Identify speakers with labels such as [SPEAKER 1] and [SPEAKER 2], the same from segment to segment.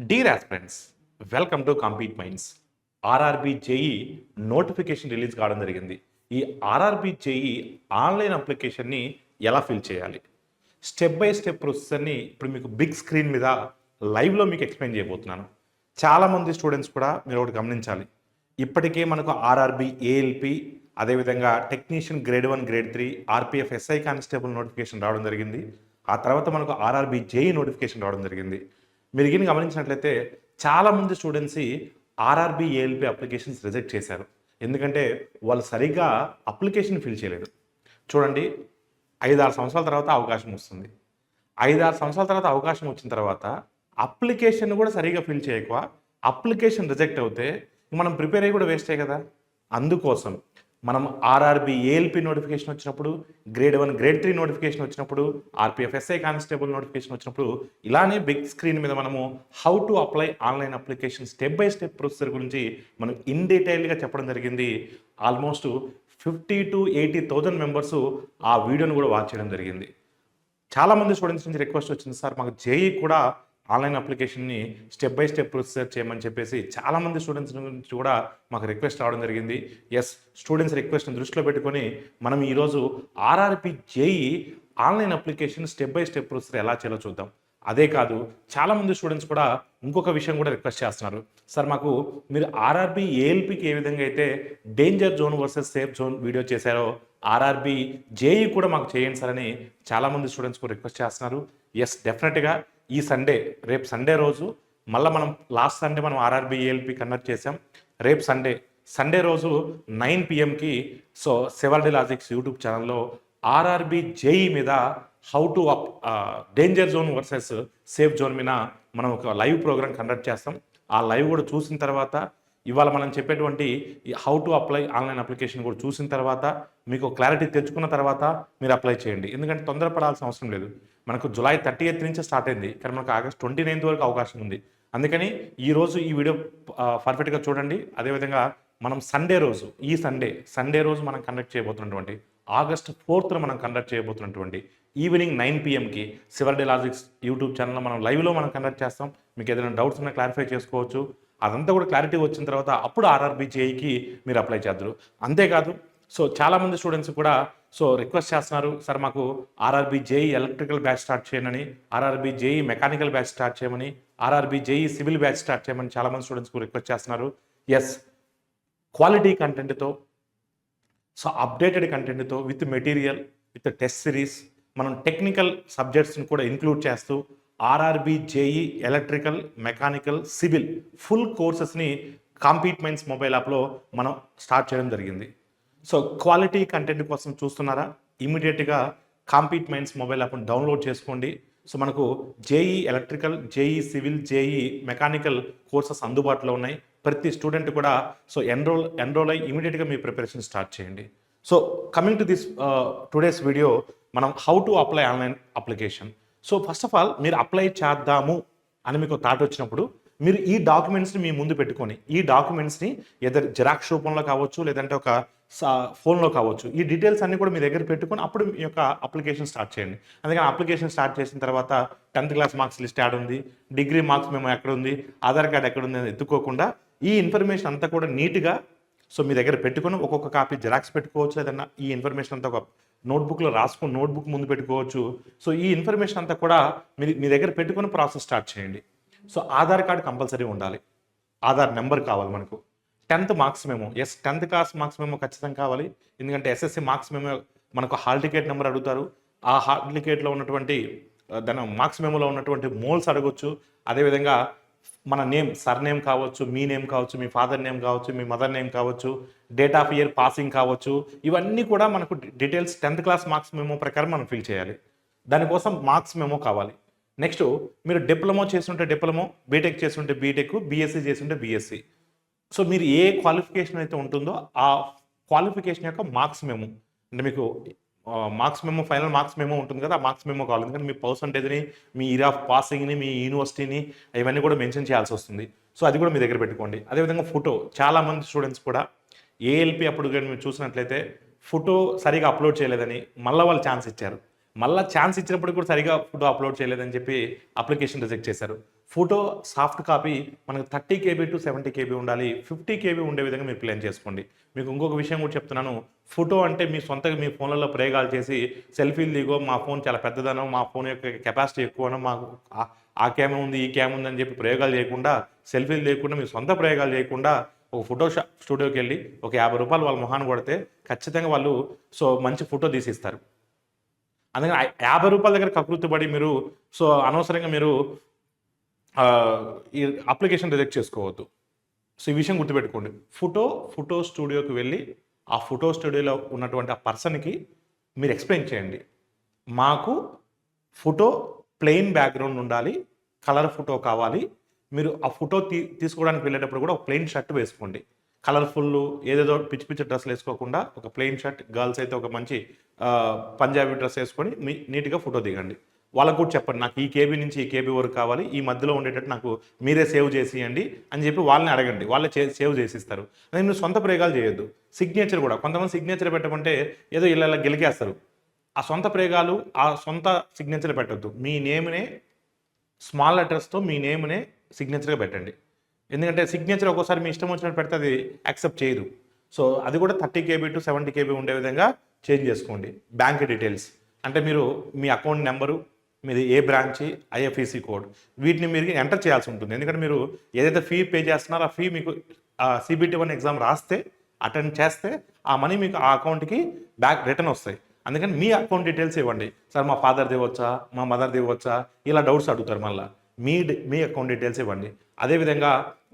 [SPEAKER 1] Dear aspirants, welcome to compete minds. RRB JEE notification release కావడం జరిగింది. ఈ RRB JEE online అప్లికేషన్ని ఎలా fill చేయాలి, స్టెప్ బై స్టెప్ ప్రొసెసర్ని ఇప్పుడు మీకు బిగ్ స్క్రీన్ మీద లైవ్లో మీకు ఎక్స్ప్లెయిన్ చేయబోతున్నాను. చాలామంది స్టూడెంట్స్ కూడా మీరు ఒకటి గమనించాలి. ఇప్పటికే మనకు ఆర్ఆర్బి ఏఎల్పి, అదేవిధంగా technician grade 1 grade 3 RPF SI constable notification రావడం జరిగింది. ఆ తర్వాత మనకు ఆర్ఆర్బి జేఈ నోటిఫికేషన్ రావడం జరిగింది. మీరు ఈయన గమనించినట్లయితే చాలామంది students RRB ALP applications reject చేశారు. ఎందుకంటే వాళ్ళు సరిగ్గా అప్లికేషన్ ఫిల్ చేయలేదు. చూడండి, 5-6 సంవత్సరాల తర్వాత అవకాశం వస్తుంది. 5-6 సంవత్సరాల తర్వాత అవకాశం వచ్చిన తర్వాత అప్లికేషన్ కూడా సరిగ్గా ఫిల్ చేయక అప్లికేషన్ రిజెక్ట్ అవుతే మనం ప్రిపేర్ అయ్యి కూడా వేస్టే కదా. అందుకోసం మనం ఆర్ఆర్బి ఏఎల్పి నోటిఫికేషన్ వచ్చినప్పుడు, గ్రేడ్ 1 గ్రేడ్ 3 నోటిఫికేషన్ వచ్చినప్పుడు, ఆర్పిఎఫ్ ఎస్ఐ కానిస్టేబుల్ నోటిఫికేషన్ వచ్చినప్పుడు ఇలానే బిగ్ స్క్రీన్ మీద మనము how to apply online application step by step processor గురించి మనం ఇన్ డీటెయిల్గా చెప్పడం జరిగింది. ఆల్మోస్ట్ 50 to 80,000 మెంబర్స్ ఆ వీడియోని కూడా వాచ్ చేయడం జరిగింది. చాలామంది స్టూడెంట్స్ నుంచి రిక్వెస్ట్ వచ్చింది, సార్ మాకు జేఈ కూడా ఆన్లైన్ అప్లికేషన్ని స్టెప్ బై స్టెప్ ప్రొసెసర్ చేయమని చెప్పేసి చాలామంది స్టూడెంట్స్ నుంచి కూడా మాకు రిక్వెస్ట్ రావడం జరిగింది. ఎస్, స్టూడెంట్స్ రిక్వెస్ట్ని దృష్టిలో పెట్టుకొని మనం ఈరోజు RRB JEE online application step by step processor ఎలా చేయాలో చూద్దాం. అదే కాదు, చాలామంది స్టూడెంట్స్ కూడా ఇంకొక విషయం కూడా రిక్వెస్ట్ చేస్తున్నారు, సార్ మాకు మీరు ఆర్ఆర్బి ఏఎల్పికి ఏ విధంగా అయితే danger zone versus safe zone video చేశారో ఆర్ఆర్బి జేఈ కూడా మాకు చేయండి సార్ అని చాలామంది స్టూడెంట్స్ కూడా రిక్వెస్ట్ చేస్తున్నారు. ఎస్, డెఫినెట్గా ఈ సండే, రేపు సండే రోజు మళ్ళీ మనం లాస్ట్ సండే మనం ఆర్ఆర్బి ఏఎల్పి కండక్ట్ చేసాం. రేపు సండే రోజు 9 PM సో సెవర్డి లాజిక్స్ యూట్యూబ్ ఛానల్లో ఆర్ఆర్బి జేఈ మీద how to up danger zone versus safe zone మీద మనం ఒక లైవ్ ప్రోగ్రామ్ కండక్ట్ చేస్తాం. ఆ లైవ్ కూడా చూసిన తర్వాత ఇవాళ మనం చెప్పేటువంటి how to apply online application కూడా చూసిన తర్వాత మీకు క్లారిటీ తెచ్చుకున్న తర్వాత మీరు అప్లై చేయండి. ఎందుకంటే తొందరపడాల్సిన అవసరం లేదు. మనకు జూలై 30th నుంచి స్టార్ట్ అయింది, కానీ మనకు ఆగస్ట్ 29th వరకు అవకాశం ఉంది. అందుకని ఈరోజు ఈ వీడియో పర్ఫెక్ట్గా చూడండి. అదేవిధంగా మనం సండే రోజు, ఈ సండే రోజు మనం కండక్ట్ చేయబోతున్నటువంటి ఆగస్ట్ 4th మనం కండక్ట్ చేయబోతున్నటువంటి ఈవినింగ్ 9 PM సెవర్డి లాజిక్స్ యూట్యూబ్ ఛానల్లో మనం లైవ్లో మనం కండక్ట్ చేస్తాం. మీకు ఏదైనా డౌట్స్ ఉన్నా క్లారిఫై చేసుకోవచ్చు. అదంతా కూడా క్లారిటీ వచ్చిన తర్వాత అప్పుడు ఆర్ఆర్బి జేఈకి మీరు అప్లై చేద్దరు. అంతేకాదు, సో చాలామంది స్టూడెంట్స్ కూడా సో రిక్వెస్ట్ చేస్తున్నారు, సార్ మాకు RRB JE electrical batch start చేయమని, RRB JE mechanical batch start చేయమని, RRB JE civil batch start చేయమని చాలామంది స్టూడెంట్స్ రిక్వెస్ట్ చేస్తున్నారు. ఎస్, క్వాలిటీ కంటెంట్తో, సో అప్డేటెడ్ కంటెంట్తో, with material, with test series, మనం టెక్నికల్ సబ్జెక్ట్స్ని కూడా ఇంక్లూడ్ చేస్తూ RRB JE electrical, mechanical, civil full కోర్సెస్ని కంపీట్ మైండ్స్ మొబైల్ యాప్లో మనం స్టార్ట్ చేయడం జరిగింది. సో క్వాలిటీ కంటెంట్ కోసం చూస్తున్నారా? ఇమీడియట్గా కంపీట్ మైండ్స్ మొబైల్ యాప్ని డౌన్లోడ్ చేసుకోండి. సో మనకు JE electrical, JE civil, JE mechanical courses అందుబాటులో ఉన్నాయి. ప్రతి స్టూడెంట్ కూడా సో ఎన్రోల్ అయ్యి ఇమీడియట్గా మీ ప్రిపరేషన్ స్టార్ట్ చేయండి. So coming to this today's video, మనం how to apply online application. So first of all మీరు అప్లై చేద్దాము అని మీకు థాట్ వచ్చినప్పుడు మీరు ఈ డాక్యుమెంట్స్ని మీ ముందు పెట్టుకొని, ఈ డాక్యుమెంట్స్ని ఏదైనా జిరాక్స్ రూపంలో కావచ్చు, లేదంటే ఒక ఫోన్లో కావచ్చు, ఈ డీటెయిల్స్ అన్నీ కూడా మీ దగ్గర పెట్టుకొని అప్పుడు మీ యొక్క అప్లికేషన్ స్టార్ట్ చేయండి. అందుకని అప్లికేషన్ స్టార్ట్ చేసిన తర్వాత 10th class marks list add ఉంది, డిగ్రీ మార్క్స్ మేము ఎక్కడ ఉంది, ఆధార్ కార్డ్ ఎక్కడ ఉంది అని ఎత్తుకోకుండా ఈ ఇన్ఫర్మేషన్ అంతా కూడా నీట్గా సో మీ దగ్గర పెట్టుకొని ఒక్కొక్క కాపీ జిరాక్స్ పెట్టుకోవచ్చు, లేదన్నా ఈ ఇన్ఫర్మేషన్ అంతా ఒక నోట్బుక్లో రాసుకొని నోట్బుక్ ముందు పెట్టుకోవచ్చు. సో ఈ ఇన్ఫర్మేషన్ అంతా కూడా మీ దగ్గర పెట్టుకొని ప్రాసెస్ స్టార్ట్ చేయండి. సో ఆధార్ కార్డు కంపల్సరీ ఉండాలి, ఆధార్ నెంబర్ కావాలి మనకు, 10th మార్క్స్ మేము, 10th క్లాస్ మార్క్స్ మేము ఖచ్చితంగా కావాలి. ఎందుకంటే ఎస్ఎస్సి మార్క్స్ మేము మనకు హాల్ టికెట్ నెంబర్ అడుగుతారు. ఆ హాల్ టికెట్లో ఉన్నటువంటి దాని మార్క్స్ మెమోలో ఉన్నటువంటి మోల్స్ అడగొచ్చు. అదేవిధంగా మన నేమ్, సర్ నేమ్ కావచ్చు, మీ నేమ్ కావచ్చు, మీ ఫాదర్ నేమ్ కావచ్చు, మీ మదర్ నేమ్ కావచ్చు, డేట్ ఆఫ్ ఇయర్ పాసింగ్ కావచ్చు, ఇవన్నీ కూడా మనకు details 10th class marks memo ప్రకారం మనం ఫిల్ చేయాలి. దానికోసం మార్క్స్ మెమో కావాలి. నెక్స్ట్, మీరు డిప్లొమా చేస్తుంటే డిప్లొమా, బీటెక్ చేస్తుంటే బీటెక్, బీఎస్సీ చేస్తుంటే బీఎస్సీ. సో మీరు ఏ క్వాలిఫికేషన్ అయితే ఉంటుందో ఆ క్వాలిఫికేషన్ యొక్క మార్క్స్ మెమో, అంటే మీకు marks memo, final marks memo ఉంటుంది కదా, ఆ మార్క్స్ మెమో కావాలి. ఎందుకంటే మీ పర్సంటేజ్ని, మీ ఇయర్ ఆఫ్ పాసింగ్ని, మీ యూనివర్సిటీని ఇవన్నీ కూడా మెన్షన్ చేయాల్సి వస్తుంది. సో అది కూడా మీ దగ్గర పెట్టుకోండి. అదేవిధంగా ఫోటో, చాలామంది స్టూడెంట్స్ కూడా ఏఎల్పి అప్పుడు కానీ మీరు చూసినట్లయితే ఫోటో సరిగా అప్లోడ్ చేయలేదని మళ్ళీ వాళ్ళు ఛాన్స్ ఇచ్చారు. మళ్ళీ ఛాన్స్ ఇచ్చినప్పుడు కూడా సరిగా ఫోటో అప్లోడ్ చేయలేదని చెప్పి అప్లికేషన్ రిజెక్ట్ చేశారు. ఫోటో సాఫ్ట్ కాపీ మనకు 30 KB టు 70 KB ఉండాలి. 50 KB ఉండే విధంగా మీరు ప్లాన్ చేసుకోండి. మీకు ఇంకొక విషయం కూడా చెప్తున్నాను. ఫోటో అంటే మీ సొంతంగా మీ ఫోన్లలో ప్రయోగాలు చేసి సెల్ఫీలు దిగో మా ఫోన్ చాలా పెద్దదనో, మా ఫోన్ యొక్క కెపాసిటీ ఎక్కువనో, మాకు ఆ కెమెరా ఉంది, ఈ కెమెరా ఉంది అని చెప్పి ప్రయోగాలు చేయకుండా, సెల్ఫీలు లేకుండా, మీ సొంత ప్రయోగాలు చేయకుండా ఒక ఫోటో స్టూడియోకి వెళ్ళి ఒక ₹50 వాళ్ళ మొహాన్ని కొడితే ఖచ్చితంగా వాళ్ళు మంచి ఫోటో తీసిస్తారు. అందుకని ₹50 దగ్గర కకృతి పడి మీరు అనవసరంగా మీరు ఈ అప్లికేషన్ రిజెక్ట్ చేసుకోవద్దు. ఈ విషయం గుర్తుపెట్టుకోండి. ఫోటో స్టూడియోకి వెళ్ళి ఆ ఫోటో స్టూడియోలో ఉన్నటువంటి ఆ పర్సన్కి మీరు ఎక్స్ప్లెయిన్ చేయండి. మాకు ఫోటో ప్లెయిన్ బ్యాక్గ్రౌండ్ ఉండాలి, కలర్ ఫోటో కావాలి. మీరు ఆ ఫోటో తీసుకోవడానికి వెళ్ళేటప్పుడు కూడా ఒక ప్లెయిన్ షర్ట్ వేసుకోండి. కలర్ఫుల్ ఏదేదో పిచ్చి పిచ్చి డ్రెస్సులు వేసుకోకుండా ఒక ప్లెయిన్ షర్ట్, గర్ల్స్ అయితే ఒక మంచి పంజాబీ డ్రెస్ వేసుకొని నీట్గా ఫోటో దిగండి. వాళ్ళకు కూడా చెప్పండి, నాకు ఈ కేబీ నుంచి ఈ కేబీ వరకు కావాలి, ఈ మధ్యలో ఉండేటట్టు నాకు మీరే సేవ్ చేసియండి అని చెప్పి వాళ్ళని అడగండి. వాళ్ళే సేవ్ చేసిస్తారు. అదే మీరు సొంత ప్రయోగాలు చేయొద్దు. సిగ్నేచర్ కూడా కొంతమంది సిగ్నేచర్ పెట్టమంటే ఏదో ఇలా గెలికేస్తారు. ఆ సొంత ప్రయోగాలు, ఆ సొంత సిగ్నేచర్ పెట్టద్దు. మీ నేమ్నే స్మాల్ లెటర్స్తో మీ నేమ్నే సిగ్నేచర్గా పెట్టండి. ఎందుకంటే సిగ్నేచర్ ఒక్కోసారి మీ ఇష్టం వచ్చినట్టు పెడితే అది యాక్సెప్ట్ చేయదు. అది కూడా 30 KB టు 70 KB ఉండే విధంగా చేంజ్ చేసుకోండి. బ్యాంక్ డీటెయిల్స్ అంటే మీరు మీ అకౌంట్ నెంబరు, మీది ఏ బ్రాంచి, IFSC కోడ్, వీటిని మీరు ఎంటర్ చేయాల్సి ఉంటుంది. ఎందుకంటే మీరు ఏదైతే ఫీ పే చేస్తున్నారో ఆ ఫీ మీకు CBT1 ఎగ్జామ్ రాస్తే, అటెండ్ చేస్తే ఆ మనీ మీకు ఆ అకౌంట్కి బ్యాక్ రిటర్న్ వస్తాయి. అందుకని మీ అకౌంట్ డీటెయిల్స్ ఇవ్వండి. సార్ మా ఫాదర్ది ఇవ్వచ్చా, మా మదర్ది ఇవ్వచ్చా, ఇలా డౌట్స్ అడుగుతారు. మళ్ళీ మీ అకౌంట్ డీటెయిల్స్ ఇవ్వండి. అదేవిధంగా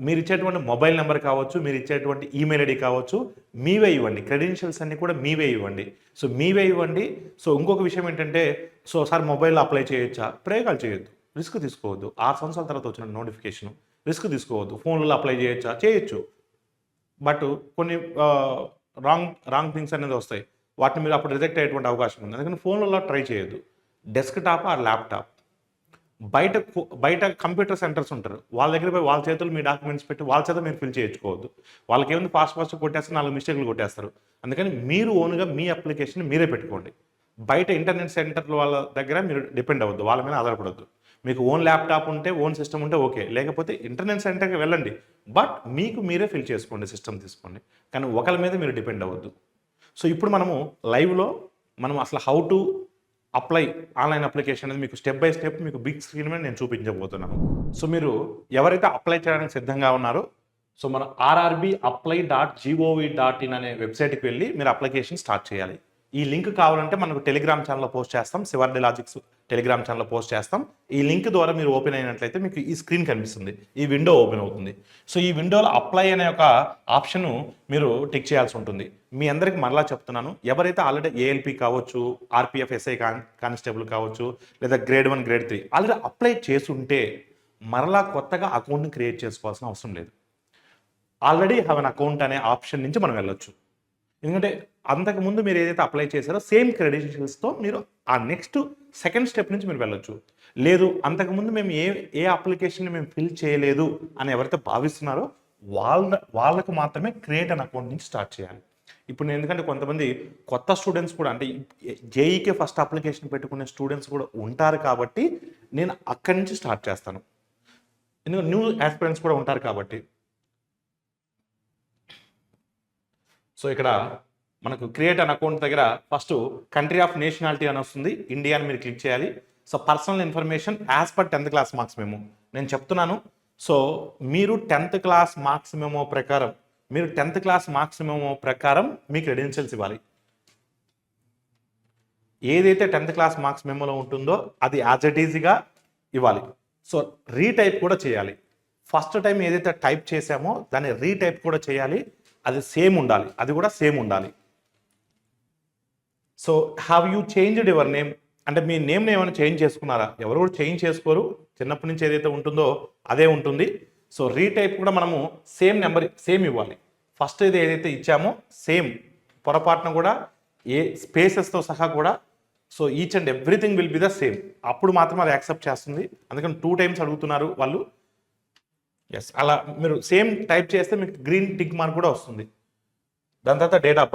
[SPEAKER 1] మీరు ఇచ్చేటువంటి మొబైల్ నెంబర్ కావచ్చు, మీరు ఇచ్చేటువంటి ఈమెయిల్ ఐడి కావచ్చు, మీవే ఇవ్వండి. క్రెడెన్షియల్స్ అన్నీ కూడా మీవే ఇవ్వండి. మీవే ఇవ్వండి. ఇంకొక విషయం ఏంటంటే సార్ మొబైల్లో అప్లై చేయొచ్చా? ప్రయోగాలు చేయొద్దు, రిస్క్ తీసుకోవద్దు. 6 సంవత్సరాల తర్వాత వచ్చిన నోటిఫికేషన్, రిస్క్ తీసుకోవద్దు. ఫోన్లలో అప్లై చేయొచ్చా? చేయొచ్చు. బట్ కొన్ని రాంగ్ థింగ్స్ అనేది వస్తాయి. వాటిని మీరు అప్పుడు రిజెక్ట్ అయ్యేటువంటి అవకాశం ఉంది. అందుకని ఫోన్లలో ట్రై చేయొద్దు. డెస్క్టాప్ ఆర్ ల్యాప్టాప్, బయట కంప్యూటర్ సెంటర్స్ ఉంటారు, వాళ్ళ దగ్గర పోయి వాళ్ళ చేతులు మీ డాక్యుమెంట్స్ పెట్టి వాళ్ళ చేత మీరు ఫిల్ చేయించుకోవద్దు. వాళ్ళకి ఏముంది, ఫాస్ట్ కొట్టేస్తారు, 4 మిస్టేక్లు కొట్టేస్తారు. అందుకని మీరు ఓన్గా మీ అప్లికేషన్ మీరే పెట్టుకోండి. బయట ఇంటర్నెట్ సెంటర్ల వాళ్ళ దగ్గర మీరు డిపెండ్ అవ్వద్దు, వాళ్ళ మీద ఆధారపడద్దు. మీకు ఓన్ ల్యాప్టాప్ ఉంటే, ఓన్ సిస్టమ్ ఉంటే ఓకే, లేకపోతే ఇంటర్నెట్ సెంటర్కి వెళ్ళండి. బట్ మీకు మీరే ఫిల్ చేసుకోండి, సిస్టమ్ తీసుకోండి. కానీ ఒకరి మీద మీరు డిపెండ్ అవ్వద్దు. ఇప్పుడు మనము లైవ్లో అసలు how to apply online application అనేది మీకు స్టెప్ బై స్టెప్ మీకు బిగ్ స్క్రీన్ మీద నేను చూపించబోతున్నాను. మీరు ఎవరైతే అప్లై చేయడానికి సిద్ధంగా ఉన్నారో మన rrbapply.gov.in అనే వెబ్సైట్కి వెళ్ళి మీరు అప్లికేషన్ స్టార్ట్ చేయాలి. ఈ లింక్ కావాలంటే మనకు టెలిగ్రామ్ ఛానల్లో పోస్ట్ చేస్తాం, శివార్డి లాజిక్స్ టెలిగ్రామ్ ఛానల్లో పోస్ట్ చేస్తాం. ఈ లింక్ ద్వారా మీరు ఓపెన్ అయినట్లయితే మీకు ఈ స్క్రీన్ కనిపిస్తుంది, ఈ విండో ఓపెన్ అవుతుంది. ఈ విండోలో అప్లై అనే ఒక ఆప్షన్ మీరు టిక్ చేయాల్సి ఉంటుంది. మీ అందరికి మరలా చెప్తున్నాను, ఎవరైతే ఆల్రెడీ ALP కావచ్చు, RPF SI కానిస్టేబుల్ కావచ్చు, లేదా గ్రేడ్ 1 గ్రేడ్ 3 ఆల్రెడీ అప్లై చేసుంటే మరలా కొత్తగా అకౌంట్ని క్రియేట్ చేసుకోవాల్సిన అవసరం లేదు. ఆల్రెడీ హ్యావ్ అన్ అకౌంట్ అనే ఆప్షన్ నుంచి మనం వెళ్ళొచ్చు. ఎందుకంటే అంతకుముందు మీరు ఏదైతే అప్లై చేశారో సేమ్ క్రెడెన్షియల్స్తో మీరు ఆ నెక్స్ట్ సెకండ్ స్టెప్ నుంచి మీరు వెళ్ళొచ్చు. లేదు అంతకుముందు మేము ఏ అప్లికేషన్ మేము ఫిల్ చేయలేదు అని ఎవరైతే భావిస్తున్నారో వాళ్ళకు మాత్రమే క్రియేట్ అన్ అకౌంట్ నుంచి స్టార్ట్ చేయాలి. ఇప్పుడు ఎందుకంటే కొంతమంది కొత్త స్టూడెంట్స్ కూడా, అంటే JEEకే ఫస్ట్ అప్లికేషన్ పెట్టుకునే స్టూడెంట్స్ కూడా ఉంటారు కాబట్టి నేను అక్కడి నుంచి స్టార్ట్ చేస్తాను. ఎందుకంటే న్యూ ఆస్పిరెంట్స్ కూడా ఉంటారు కాబట్టి. ఇక్కడ మనకు క్రియేట్ అన్ అకౌంట్ దగ్గర ఫస్ట్ కంట్రీ ఆఫ్ నేషనాలిటీ అని వస్తుంది, ఇండియా అని మీరు క్లిక్ చేయాలి. Personal information as per 10th class marks memo నేను చెప్తున్నాను. మీరు 10th క్లాస్ మార్క్స్ మెమో ప్రకారం మీ క్రెడెన్షియల్స్ ఇవ్వాలి. ఏదైతే 10th క్లాస్ మార్క్స్ మెమోలో ఉంటుందో అది యాజ్ ఇట్ ఈజీగా ఇవ్వాలి. రీటైప్ కూడా చేయాలి. ఫస్ట్ టైం ఏదైతే టైప్ చేసామో దాన్ని రీటైప్ కూడా చేయాలి. అది సేమ్ ఉండాలి, అది కూడా సేమ్ ఉండాలి. Have you changed your name అంటే మీ నేమ్ని ఏమైనా చేంజ్ చేసుకున్నారా? ఎవరు కూడా చేంజ్ చేసుకోరు, చిన్నప్పటి నుంచి ఏదైతే ఉంటుందో అదే ఉంటుంది. రీటైప్ కూడా మనము సేమ్ నెంబర్ సేమ్ ఇవ్వాలి. ఫస్ట్ ఏదైతే ఇచ్చామో సేమ్, పొరపాటున కూడా ఏ స్పేసెస్తో సహా కూడా each and everything will be the same. అప్పుడు మాత్రం అది యాక్సెప్ట్ చేస్తుంది. అందుకని 2 times అడుగుతున్నారు వాళ్ళు. ఎస్, అలా మీరు సేమ్ టైప్ చేస్తే మీకు గ్రీన్ టిక్ మార్క్ కూడా వస్తుంది. దాని తర్వాత డేట్ ఆఫ్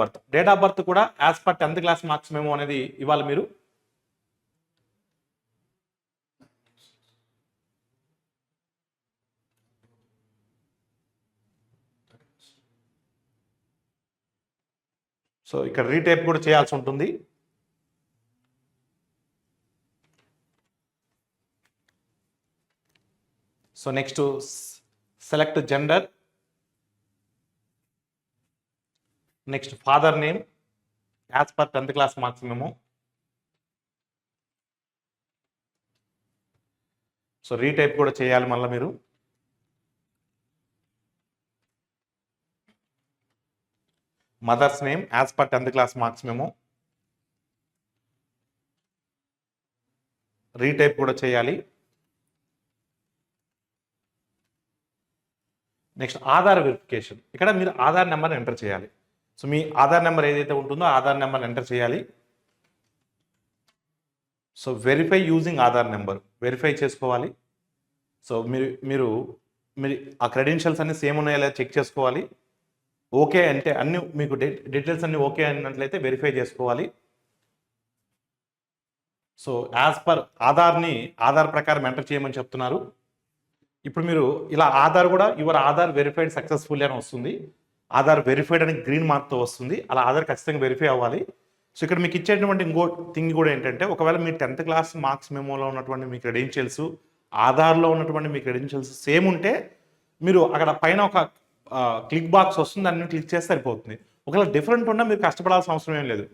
[SPEAKER 1] బర్త్ కూడా as per 10th class marks memo అనేది ఇవ్వాలి మీరు. సో ఇక్కడ రీటైప్ కూడా చేయాల్సి ఉంటుంది. So next select gender, next father name as per 10th class marks మేము. సో రీటైప్ కూడా చేయాలి మళ్ళీ మీరు. Mother's name as per 10th class marks మేము. రీటైప్ కూడా చేయాలి. Next Aadhaar verification. ఇక్కడ మీరు ఆధార్ నెంబర్ ఎంటర్ చేయాలి. సో మీ ఆధార్ నెంబర్ ఏదైతే ఉంటుందో ఆధార్ నెంబర్ ఎంటర్ చేయాలి. So verify using Aadhaar number verify చేసుకోవాలి. సో మీరు ఆ క్రెడెన్షియల్స్ అన్ని సేమ్ ఉన్నాయా లేదా చెక్ చేసుకోవాలి. ఓకే అంటే అన్ని మీకు డీటెయిల్స్ అన్ని ఓకే అన్నట్లయితే వెరిఫై చేసుకోవాలి. సో యాజ్ పర్ ఆధార్ ప్రకారం ఎంటర్ చేయమని చెప్తున్నారు. ఇప్పుడు మీరు ఇలా ఆధార్ కూడా యువర్ ఆధార్ వెరిఫైడ్ సక్సెస్ఫుల్ అని వస్తుంది. ఆధార్ వెరిఫైడ్ అని గ్రీన్ మార్క్తో వస్తుంది. అలా ఆధార్ ఖచ్చితంగా వెరిఫై అవ్వాలి. సో ఇక్కడ మీకు ఇచ్చేటువంటి ఇంకో థింగ్ కూడా ఏంటంటే, ఒకవేళ మీ 10th క్లాస్ మార్క్స్ మెమోలో ఉన్నటువంటి మీ క్రెడెన్షియల్స్ ఆధార్లో ఉన్నటువంటి మీ క్రెడెన్షియల్స్ సేమ్ ఉంటే మీరు అక్కడ పైన ఒక క్లిక్ బాక్స్ వస్తుంది, దాన్ని క్లిక్ చేస్తే సరిపోతుంది. ఒకవేళ డిఫరెంట్ ఉన్నా మీరు కష్టపడాల్సిన అవసరం ఏం లేదు.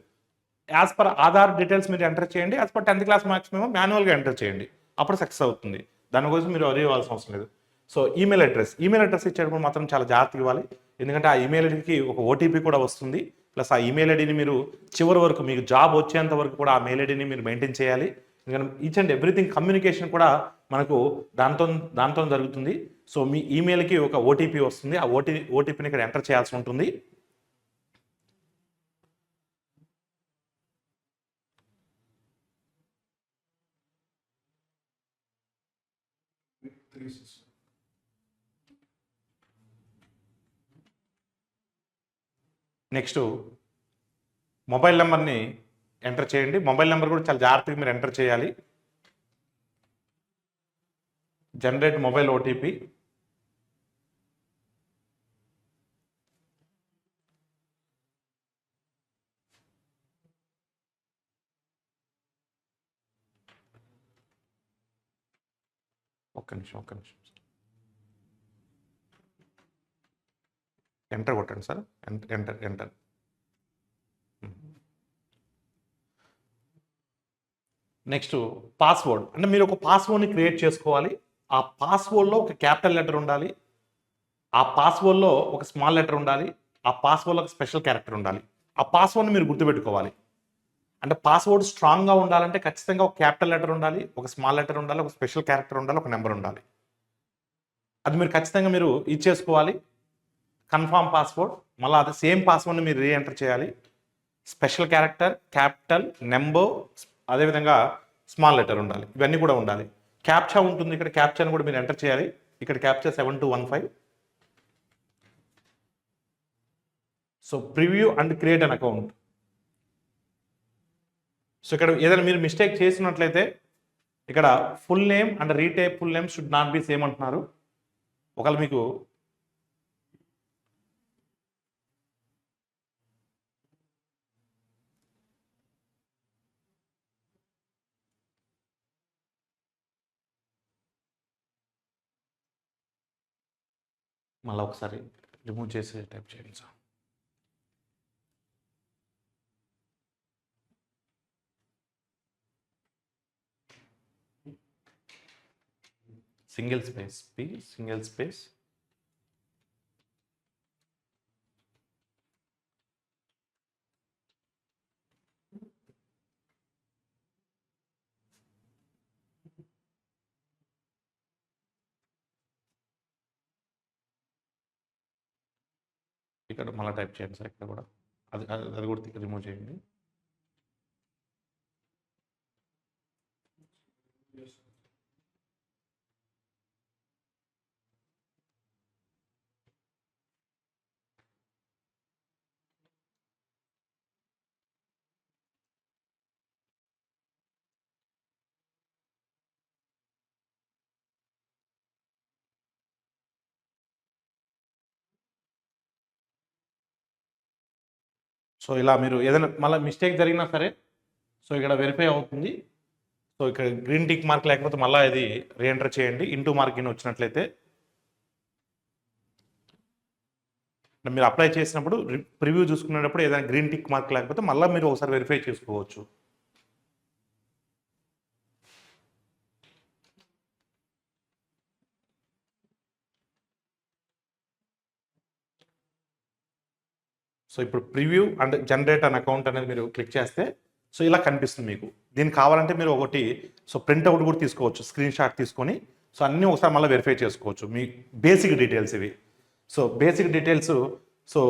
[SPEAKER 1] యాజ్ పర్ ఆధార్ డీటెయిల్స్ మీరు ఎంటర్ చేయండి, as per 10th class marks మేము మాన్యువల్గా ఎంటర్ చేయండి, అప్పుడు సక్సెస్ అవుతుంది. దానికోసం మీరు వరి అవ్వాల్సిన అవసరం లేదు. సో ఈమెయిల్ అడ్రస్ ఇచ్చేటప్పుడు మాత్రం చాలా జాగ్రత్తగా ఇవ్వాలి. ఎందుకంటే ఆ ఈమెయిల్ ఐడికి ఒక ఓటీపీ కూడా వస్తుంది. ప్లస్ ఆ ఈమెయిల్ ఐడిని మీరు చివరి వరకు మీకు జాబ్ వచ్చేంత వరకు కూడా ఆ మెయిల్ ఐడిని మీరు మెయింటైన్ చేయాలి. ఎందుకంటే ఈచ్ అండ్ ఎవ్రీథింగ్ కమ్యూనికేషన్ కూడా మనకు దాంతో జరుగుతుంది. సో మీ ఈమెయిల్కి ఒక ఓటీపీ వస్తుంది. ఆ ఓటీపీని ఇక్కడ ఎంటర్ చేయాల్సి ఉంటుంది. నెక్స్ట్ మొబైల్ నెంబర్ని ఎంటర్ చేయండి. మొబైల్ నెంబర్ కూడా చాలా జాగ్రత్తగా మీరు ఎంటర్ చేయాలి. Generate mobile OTP. ఒక్క నిమిషం ఎంటర్ కొట్టండి సార్. ఎంటర్. Next password. అంటే మీరు ఒక పాస్వర్డ్ని క్రియేట్ చేసుకోవాలి. ఆ పాస్వర్డ్లో ఒక క్యాపిటల్ లెటర్ ఉండాలి, ఆ పాస్వర్డ్లో ఒక స్మాల్ లెటర్ ఉండాలి, ఆ పాస్వర్డ్లో ఒక స్పెషల్ క్యారెక్టర్ ఉండాలి. ఆ పాస్వర్డ్ని మీరు గుర్తుపెట్టుకోవాలి. అంటే పాస్వర్డ్ స్ట్రాంగ్గా ఉండాలంటే ఖచ్చితంగా ఒక క్యాపిటల్ లెటర్ ఉండాలి, ఒక స్మాల్ లెటర్ ఉండాలి, ఒక స్పెషల్ క్యారెక్టర్ ఉండాలి, ఒక నెంబర్ ఉండాలి. అది మీరు ఖచ్చితంగా మీరు ఇచ్చేసుకోవాలి. Confirm password. మళ్ళీ అదే సేమ్ పాస్వర్డ్ని మీరు రీఎంటర్ చేయాలి. స్పెషల్ క్యారెక్టర్, క్యాపిటల్, నెంబర్, అదేవిధంగా స్మాల్ లెటర్ ఉండాలి. ఇవన్నీ కూడా ఉండాలి. క్యాప్చా ఉంటుంది ఇక్కడ, క్యాప్చాని కూడా మీరు ఎంటర్ చేయాలి. ఇక్కడ captcha 7215. So preview and create an account. So ఇక్కడ ఏదైనా మీరు మిస్టేక్ చేసినట్లయితే ఇక్కడ full name and retype full name should not be same అంటున్నారు. ఒకవేళ మీకు మళ్ళీ ఒకసారి రిమూవ్ చేసి టైప్ చేయండి sir. Single space P, single space ఇక్కడ మళ్ళీ టైప్ చేయండి సార్. ఇక్కడ కూడా అది కూడా రిమూవ్ చేయండి. సో సో ఇలా మీరు ఏదైనా మళ్ళీ మిస్టేక్ జరిగినా సరే సో ఇక్కడ వెరిఫై అవుతుంది. సో ఇక్కడ గ్రీన్ టిక్ మార్క్ లేకపోతే మళ్ళీ ఇది రీఎంటర్ చేయండి. ఇంటూ మార్క్ ఇన్ వచ్చినట్లయితే మీరు అప్లై చేసినప్పుడు ప్రివ్యూ చూసుకునేటప్పుడు ఏదైనా గ్రీన్ టిక్ మార్క్ లేకపోతే మళ్ళీ మీరు ఒకసారి వెరిఫై చేసుకోవచ్చు. సో ఇప్పుడు preview and generate an account అనేది మీరు క్లిక్ చేస్తే సో ఇలా కనిపిస్తుంది మీకు. దీనికి కావాలంటే మీరు ఒకటి సో ప్రింట్అవుట్ కూడా తీసుకోవచ్చు, స్క్రీన్ షాట్ తీసుకొని సో అన్నీ ఒకసారి మళ్ళీ వెరిఫై చేసుకోవచ్చు. మీ బేసిక్ డీటెయిల్స్ ఇవి. So basic details so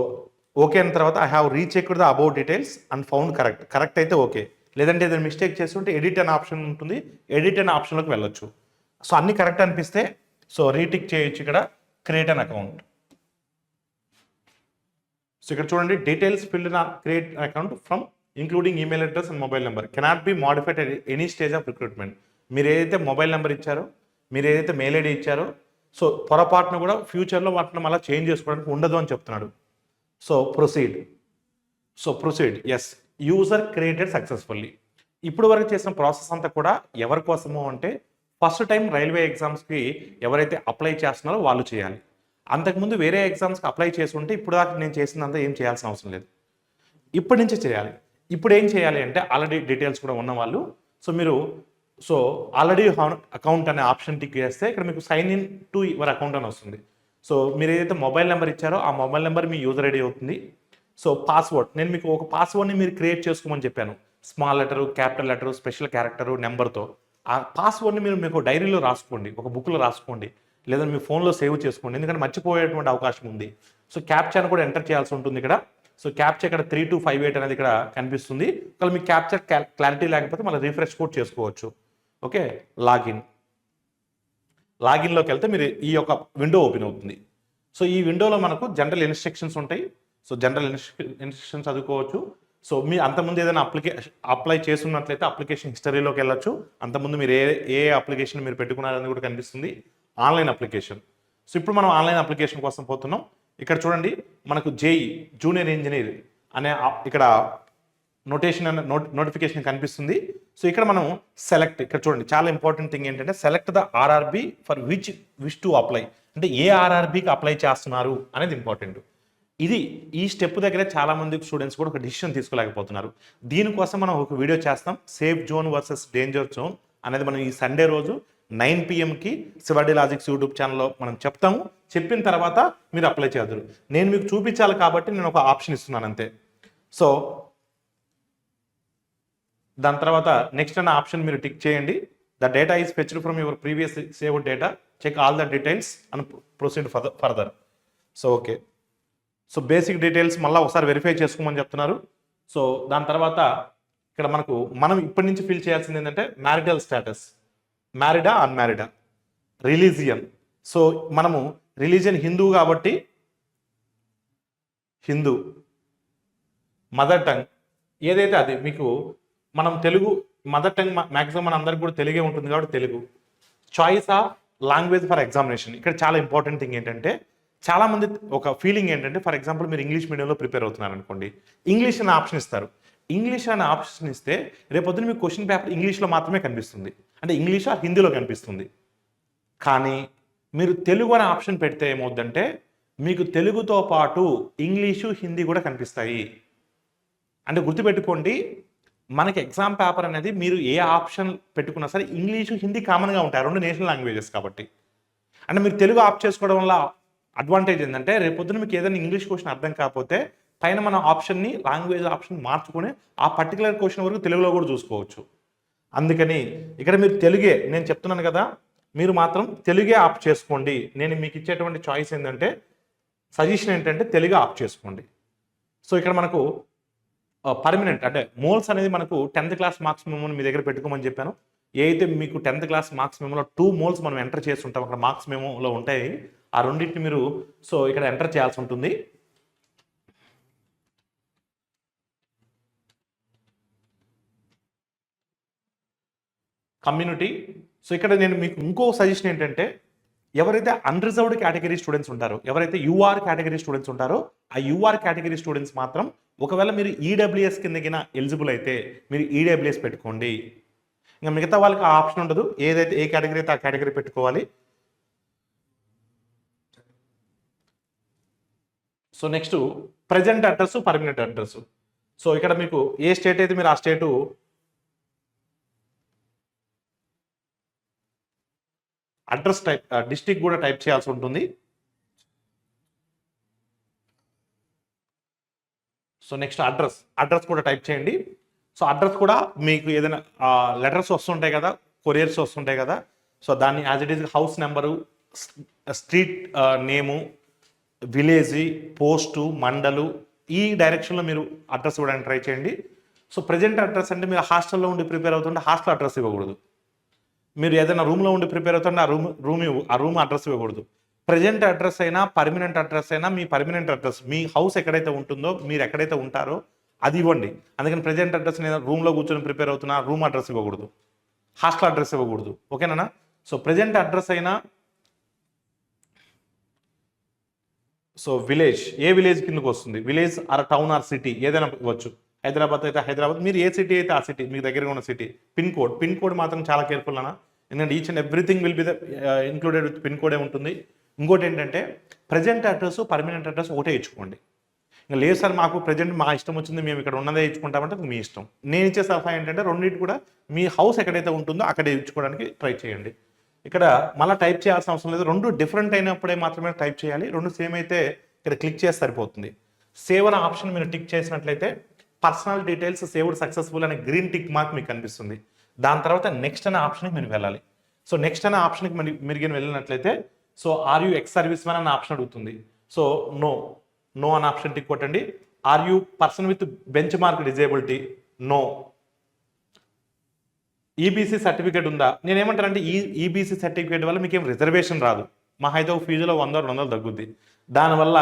[SPEAKER 1] okay అయిన తర్వాత I have రీచెక్డ్ the about details and found correct అయితే ఓకే, లేదంటే ఏదైనా మిస్టేక్ చేస్తుంటే ఎడిట్ అనే ఆప్షన్ ఉంటుంది, ఎడిట్ అనే ఆప్షన్లోకి వెళ్ళొచ్చు. సో అన్ని కరెక్ట్ అనిపిస్తే సో రీటిక్ చేయొచ్చు. ఇక్కడ క్రియేట్ అన్ అకౌంట్. సో ఇక్కడ చూడండి, details filled in create account from including email address and mobile number cannot be modified at any stage of recruitment. మీరు ఏదైతే మొబైల్ నెంబర్ ఇచ్చారో, మీరు ఏదైతే మెయిల్ ఐడి ఇచ్చారో సో పొరపాటును కూడా ఫ్యూచర్లో వాటిని మళ్ళీ చేంజ్ చేసుకోవడానికి ఉండదు అని చెప్తున్నాడు. So proceed yes user created successfully. ఇప్పుడు వరకు చేసిన ప్రాసెస్ అంతా కూడా ఎవరి కోసము అంటే ఫస్ట్ టైం రైల్వే ఎగ్జామ్స్కి ఎవరైతే అప్లై చేస్తున్నారో వాళ్ళు చేయాలి. అంతకుముందు వేరే ఎగ్జామ్స్కి అప్లై చేసి ఉంటే ఇప్పుడు దాకా నేను చేసినంత ఏం చేయాల్సిన అవసరం లేదు, ఇప్పటి నుంచే చేయాలి. ఇప్పుడు ఏం చేయాలి అంటే ఆల్రెడీ డీటెయిల్స్ కూడా ఉన్నవాళ్ళు సో మీరు సో ఆల్రెడీ అకౌంట్ అనే ఆప్షన్ టిక్ చేస్తే ఇక్కడ మీకు sign in to your account అని వస్తుంది. సో మీరు ఏదైతే మొబైల్ నెంబర్ ఇచ్చారో ఆ మొబైల్ నెంబర్ మీ యూజర్ ఐడి అవుతుంది. సో పాస్వర్డ్, నేను మీకు ఒక పాస్వర్డ్ని మీరు క్రియేట్ చేసుకోమని చెప్పాను. Small letter, capital letter, special character, నెంబర్తో. ఆ పాస్వర్డ్ని మీరు మీకు డైరీలో రాసుకోండి, ఒక బుక్లో రాసుకోండి, లేదా మీ ఫోన్లో సేవ్ చేసుకోండి, ఎందుకంటే మర్చిపోయేటువంటి అవకాశం ఉంది. సో క్యాప్చాను కూడా ఎంటర్ చేయాల్సి ఉంటుంది ఇక్కడ. సో క్యాప్చా ఇక్కడ 3258 అనేది ఇక్కడ కనిపిస్తుంది. ఒకవేళ మీకు క్యాప్చా క్లారిటీ లేకపోతే మళ్ళీ రిఫ్రెష్ కూడా చేసుకోవచ్చు. ఓకే, లాగిన్లోకి వెళ్తే మీరు ఈ యొక్క విండో ఓపెన్ అవుతుంది. సో ఈ విండోలో మనకు జనరల్ ఇన్స్ట్రక్షన్స్ ఉంటాయి. సో జనరల్ ఇన్స్ట్రక్షన్స్ చదువుకోవచ్చు. సో మీ అంతకుముందు ఏదైనా అప్లై చేస్తున్నట్లయితే అప్లికేషన్ హిస్టరీలోకి వెళ్ళొచ్చు. అంతకుముందు మీరు ఏ అప్లికేషన్ మీరు పెట్టుకున్నారని కూడా కనిపిస్తుంది. Online application. సో ఇప్పుడు మనం ఆన్లైన్ అప్లికేషన్ కోసం పోతున్నాం. ఇక్కడ చూడండి, మనకు జేఈ జూనియర్ ఇంజనీర్ అనే ఇక్కడ నోటిఫికేషన్ కనిపిస్తుంది. సో ఇక్కడ మనం సెలెక్ట్, ఇక్కడ చూడండి చాలా ఇంపార్టెంట్ థింగ్ ఏంటంటే select the RRB for which to apply, అంటే ఏ ఆర్ఆర్బికి అప్లై చేస్తున్నారు అనేది ఇంపార్టెంట్. ఈ స్టెప్ దగ్గర చాలా మంది స్టూడెంట్స్ కూడా ఒక డిసిషన్ తీసుకోలేకపోతున్నారు. దీనికోసం మనం ఒక వీడియో చేస్తాం, safe zone versus danger zone అనేది మనం ఈ సండే రోజు 9 PM శివాడి లాజిక్స్ యూట్యూబ్ ఛానల్లో మనం చెప్తాము. చెప్పిన తర్వాత మీరు అప్లై చేద్దరు. నేను మీకు చూపించాలి కాబట్టి నేను ఒక ఆప్షన్ ఇస్తున్నాను అంతే. సో దాని తర్వాత నెక్స్ట్ అనే ఆప్షన్ మీరు టిక్ చేయండి. The data is fetched from your previous saved data, check all the details and proceed further. So okay, so basic details మళ్ళీ ఒకసారి వెరిఫై చేసుకోమని చెప్తున్నారు. సో దాని తర్వాత ఇక్కడ మనం ఇప్పటి నుంచి ఫిల్ చేయాల్సింది ఏంటంటే మ్యారిటల్ స్టేటస్, మ్యారిడా అన్మ్యారిడా, రిలీజియన్. సో మనము రిలీజియన్ హిందూ కాబట్టి హిందూ, మదర్ టంగ్ ఏదైతే అది మీకు మనం తెలుగు మదర్ టంగ్ మ్యాక్సిమం మన అందరికి కూడా తెలుగే ఉంటుంది కాబట్టి Telugu. Choice of language for examination. ఇక్కడ చాలా ఇంపార్టెంట్ థింగ్ ఏంటంటే చాలా మంది ఒక ఫీలింగ్ ఏంటంటే ఫర్ ఎగ్జాంపుల్ మీరు ఇంగ్లీష్ మీడియంలో ప్రిపేర్ అవుతున్నారు అనుకోండి, ఇంగ్లీష్ అనే ఆప్షన్ ఇస్తారు. ఇంగ్లీష్ అనే ఆప్షన్ ఇస్తే రేపొద్దున మీకు క్వశ్చన్ పేపర్ ఇంగ్లీష్లో మాత్రమే కనిపిస్తుంది, అంటే ఇంగ్లీష్ ఆర్ హిందీలో కనిపిస్తుంది. కానీ మీరు తెలుగు అనే ఆప్షన్ పెడితే ఏమవుద్దంటే మీకు తెలుగుతో పాటు ఇంగ్లీషు హిందీ కూడా కనిపిస్తాయి. అంటే గుర్తుపెట్టుకోండి, మనకి ఎగ్జామ్ పేపర్ అనేది మీరు ఏ ఆప్షన్ పెట్టుకున్నా సరే ఇంగ్లీషు హిందీ కామన్గా ఉంటాయి, రెండు నేషనల్ లాంగ్వేజెస్ కాబట్టి. అంటే మీరు తెలుగు ఆప్ట్ చేసుకోవడం వల్ల అడ్వాంటేజ్ ఏంటంటే రేపొద్దున మీకు ఏదైనా ఇంగ్లీష్ క్వశ్చన్ అర్థం కాకపోతే పైన మన ఆప్షన్ని లాంగ్వేజ్ ఆప్షన్ మార్చుకొని ఆ పర్టికులర్ క్వశ్చన్ వరకు తెలుగులో కూడా చూసుకోవచ్చు. అందుకని ఇక్కడ మీరు తెలుగే, నేను చెప్తున్నాను కదా, మీరు మాత్రం తెలుగే ఆప్ట్ చేసుకోండి. నేను మీకు ఇచ్చేటువంటి చాయిస్ ఏంటంటే సజెషన్ ఏంటంటే తెలుగు ఆప్ట్ చేసుకోండి. సో ఇక్కడ మనకు పర్మనెంట్ అంటే మోల్స్ అనేది మనకు 10th క్లాస్ మార్క్స్ మెమోని మీ దగ్గర పెట్టుకోమని చెప్పాను. ఏ అయితే మీకు 10th క్లాస్ మార్క్స్ మెమోలో 2 మోల్స్ మనం ఎంటర్ చేస్తుంటాం, అక్కడ మార్క్స్ మెమోలో ఉంటాయి. ఆ రెండింటిని మీరు సో ఇక్కడ ఎంటర్ చేయాల్సి ఉంటుంది. కమ్యూనిటీ. సో ఇక్కడ నేను మీకు ఇంకో సజెషన్ ఏంటంటే ఎవరైతే అన్రిజర్వ్డ్ కేటగిరీ స్టూడెంట్స్ ఉంటారో, ఎవరైతే యూఆర్ కేటగిరీ స్టూడెంట్స్ ఉంటారో ఆ యూఆర్ కేటగిరీ స్టూడెంట్స్ మాత్రం ఒకవేళ మీరు ఈడబ్ల్యూఎస్ కిందకిన ఎలిజిబుల్ అయితే మీరు ఈడబ్ల్యూఎస్ పెట్టుకోండి. ఇంకా మిగతా వాళ్ళకి ఆ ఆప్షన్ ఉండదు, ఏదైతే ఏ కేటగిరీ అయితే ఆ కేటగిరీ పెట్టుకోవాలి. So next present address, permanent address. So ఇక్కడ మీకు ఏ స్టేట్ అయితే మీరు ఆ స్టేటు అడ్రస్ టైప్, డిస్ట్రిక్ట్ కూడా టైప్ చేయాల్సి ఉంటుంది. సో నెక్స్ట్ అడ్రస్ కూడా టైప్ చేయండి. సో అడ్రస్ కూడా మీకు ఏదైనా లెటర్స్ వస్తుంటాయి కదా, కొరియర్స్ వస్తుంటాయి కదా, సో దాన్ని as it is house number, street name, village, post, mandal, ఈ డైరెక్షన్లో మీరు అడ్రస్ ఇవ్వడానికి ట్రై చేయండి. సో ప్రజెంట్ అడ్రస్ అంటే మీరు హాస్టల్లో ఉండి ప్రిపేర్ అవుతుంటే హాస్టల్ అడ్రస్ ఇవ్వకూడదు. మీరు ఏదైనా రూమ్లో ఉండి ప్రిపేర్ అవుతుంటే ఆ రూమ్ అడ్రస్ ఇవ్వకూడదు. ప్రజెంట్ అడ్రస్ అయినా పర్మనెంట్ అడ్రస్ అయినా మీ పర్మనెంట్ అడ్రస్, మీ హౌస్ ఎక్కడైతే ఉంటుందో, మీరు ఎక్కడైతే ఉంటారో అది ఇవ్వండి. అందుకని ప్రజెంట్ అడ్రస్ నేను రూమ్లో కూర్చొని ప్రిపేర్ అవుతున్నా, రూమ్ అడ్రస్ ఇవ్వకూడదు, హాస్టల్ అడ్రస్ ఇవ్వకూడదు. ఓకేనా? సో ప్రజెంట్ అడ్రస్ అయినా, సో విలేజ్, ఏ విలేజ్ కిందకు వస్తుంది, village or town or city ఏదైనా ఇవ్వచ్చు. హైదరాబాద్ అయితే హైదరాబాద్, మీరు ఏ సిటీ అయితే ఆ సిటీ, మీకు దగ్గరగా ఉన్న సిటీ. పిన్ కోడ్ మాత్రం చాలా కేర్ఫుల్ అన్న, ఎందుకంటే each and everything will be the included with pin కోడే ఉంటుంది. ఇంకోటి ఏంటంటే ప్రజెంట్ అడ్రస్, పర్మనెంట్ అడ్రస్ ఒకటే ఇచ్చుకోండి. ఇంకా లేదు సార్ మాకు ప్రజెంట్ మా ఇష్టం వచ్చింది మేము ఇక్కడ ఉన్నదే ఇచ్చుకుంటామంటే మీ ఇష్టం. నేను ఇచ్చే సలహా ఏంటంటే రెండింటి కూడా మీ హౌస్ ఎక్కడైతే ఉంటుందో అక్కడే ఇచ్చుకోవడానికి ట్రై చేయండి. ఇక్కడ మళ్ళీ టైప్ చేయాల్సిన అవసరం లేదు, రెండు డిఫరెంట్ అయినప్పుడే మాత్రమే టైప్ చేయాలి. రెండు సేమ్ అయితే ఇక్కడ క్లిక్ చేస్తే సరిపోతుంది. సేవ్ అనే ఆప్షన్ మీరు టిక్ చేసినట్లయితే పర్సనల్ డీటెయిల్స్ సేవ్డ్ సక్సెస్ఫుల్ అనే గ్రీన్ టిక్ మార్క్ మీకు కనిపిస్తుంది. దాని తర్వాత నెక్స్ట్ అనే ఆప్షన్కి మీరు వెళ్ళాలి. సో నెక్స్ట్ అనే ఆప్షన్కి మీరు వెళ్ళినట్లయితే so are you ex serviceman అనే ఆప్షన్ అడుగుతుంది. సో నో అనే ఆప్షన్ టిక్ కొట్టండి. Are you person with benchmark disability, no. EBC certificate ఉందా? నేనేమంటానంటే ఈబీసీ సర్టిఫికేట్ వల్ల మీకు ఏం రిజర్వేషన్ రాదు, మా అయితే ఒక ఫీజులో 100-200 తగ్గుద్ది. దానివల్ల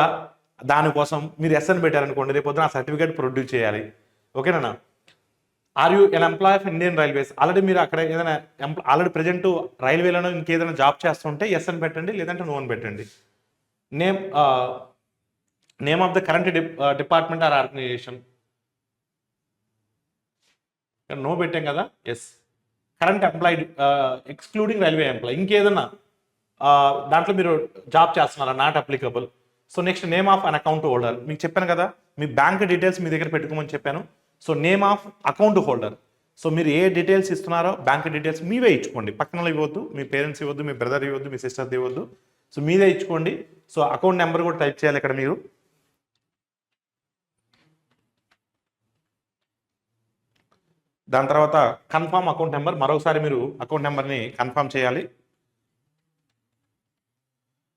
[SPEAKER 1] దానికోసం మీరు ఎస్ఎన్ పెట్టారనుకోండి, రేపొద్దున ఆ సర్టిఫికేట్ ప్రొడ్యూస్ చేయాలి. ఓకేనా? Are you an employee of Indian Railways, already మీరు అక్కడ ఏదైనా ఆల్రెడీ ప్రజెంట్ రైల్వేలోనో ఇంకేదైనా జాబ్ చేస్తుంటే ఎస్ అని పెట్టండి, లేదంటే నో అని పెట్టండి. Name of the current department or organization, no పెట్టాం కదా, yes. Current employee excluding railway employee, ఇంకేదన్నా దాంట్లో మీరు జాబ్ చేస్తున్నారా, not applicable. So next name of an account holder, మీకు చెప్పాను కదా మీ బ్యాంక్ డీటెయిల్స్ మీ దగ్గర పెట్టుకోమని చెప్పాను. So name of account holder, so మీరు ఏ డీటెయిల్స్ ఇస్తున్నారో బ్యాంక్ డీటెయిల్స్ మీవే ఇచ్చుకోండి, పక్కన ఇవ్వద్దు, మీ పేరెంట్స్ ఇవ్వద్దు, మీ బ్రదర్ ఇవ్వద్దు, మీ సిస్టర్ ఇవ్వద్దు, సో మీదే ఇచ్చుకోండి. సో అకౌంట్ నెంబర్ కూడా టైప్ చేయాలి ఇక్కడ మీరు. దాని తర్వాత కన్ఫర్మ్ అకౌంట్ నెంబర్, మరొకసారి మీరు అకౌంట్ నెంబర్ని కన్ఫర్మ్ చేయాలి.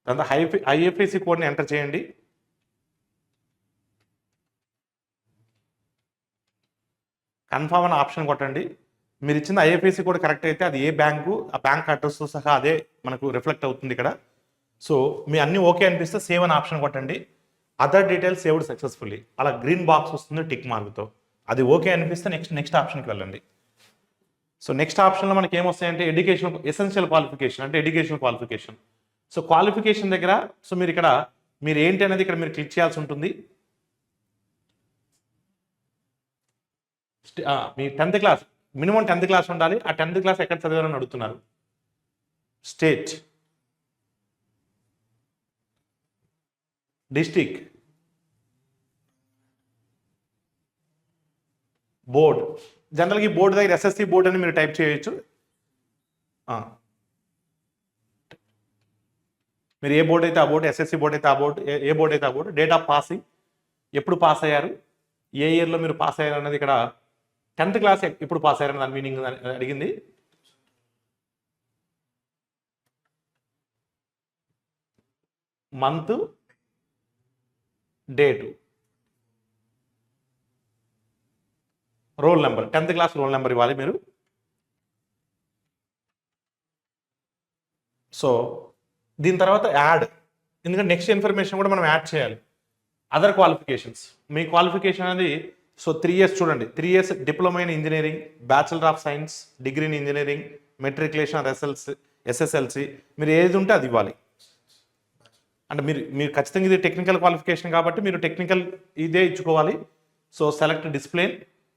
[SPEAKER 1] దాని తర్వాత ఐఎఫ్ఎస్సి కోడ్ని ఎంటర్ చేయండి. కన్ఫర్మ్ అనే ఆప్షన్ కొట్టండి. మీరు ఇచ్చిన ఐఎఫ్ఎస్సి కోడ్ కరెక్ట్ అయితే అది ఏ బ్యాంకు, ఆ బ్యాంక్ అడ్రస్తో సహా అదే మనకు రిఫ్లెక్ట్ అవుతుంది ఇక్కడ. సో మీ అన్ని ఓకే అనిపిస్తే సేవ్ అనే ఆప్షన్ కొట్టండి. అదర్ డీటెయిల్స్ సేవ్డ్ సక్సెస్ఫుల్లీ, అలా గ్రీన్ బాక్స్ వస్తుంది టిక్ మార్క్తో. అది ఓకే అనిపిస్తే నెక్స్ట్ ఆప్షన్కి వెళ్ళండి. సో నెక్స్ట్ ఆప్షన్లో మనకి ఏమొస్తాయంటే ఎడ్యుకేషన్, ఎసెన్షియల్ క్వాలిఫికేషన్ అంటే ఎడ్యుకేషన్ క్వాలిఫికేషన్. సో క్వాలిఫికేషన్ దగ్గర సో మీరు ఏంటి అనేది ఇక్కడ మీరు క్లిక్ చేయాల్సి ఉంటుంది. మీ 10th class, minimum 10th class ఉండాలి. ఆ 10th క్లాస్ ఎక్కడ చదివారని అడుగుతున్నారు. State, district, board. జనరల్గా ఈ బోర్డు దగ్గర ఎస్ఎస్సి బోర్డ్ అని మీరు టైప్ చేయొచ్చు. మీరు ఏ బోర్డు అయితే ఆ బోర్డు, ఎస్ఎస్సి బోర్డు అయితే ఆ బోర్డు, ఏ బోర్డు అయితే ఆ బోర్డు, డేట్ ఆఫ్ పాసింగ్, ఎప్పుడు పాస్ అయ్యారు, ఏ ఇయర్లో మీరు పాస్ అయ్యారు అనేది ఇక్కడ 10th క్లాస్ ఎప్పుడు పాస్ అయ్యారని దాని మీనింగ్ అడిగింది. Month, date, roll number, 10th class roll number ఇవ్వాలి మీరు. సో దీని తర్వాత యాడ్, ఎందుకంటే నెక్స్ట్ ఇన్ఫర్మేషన్ కూడా మనం యాడ్ చేయాలి. అదర్ క్వాలిఫికేషన్స్, మీ క్వాలిఫికేషన్ అనేది సో 3 years చూడండి, 3 years diploma in engineering, bachelor of science, degree in engineering, matriculation, SSLC, మీరు ఏది ఉంటే అది ఇవ్వాలి. అంటే మీరు ఖచ్చితంగా ఇది టెక్నికల్ క్వాలిఫికేషన్ కాబట్టి మీరు టెక్నికల్ ఇదే ఇచ్చుకోవాలి. సో సెలెక్ట్ డిసిప్లిన్,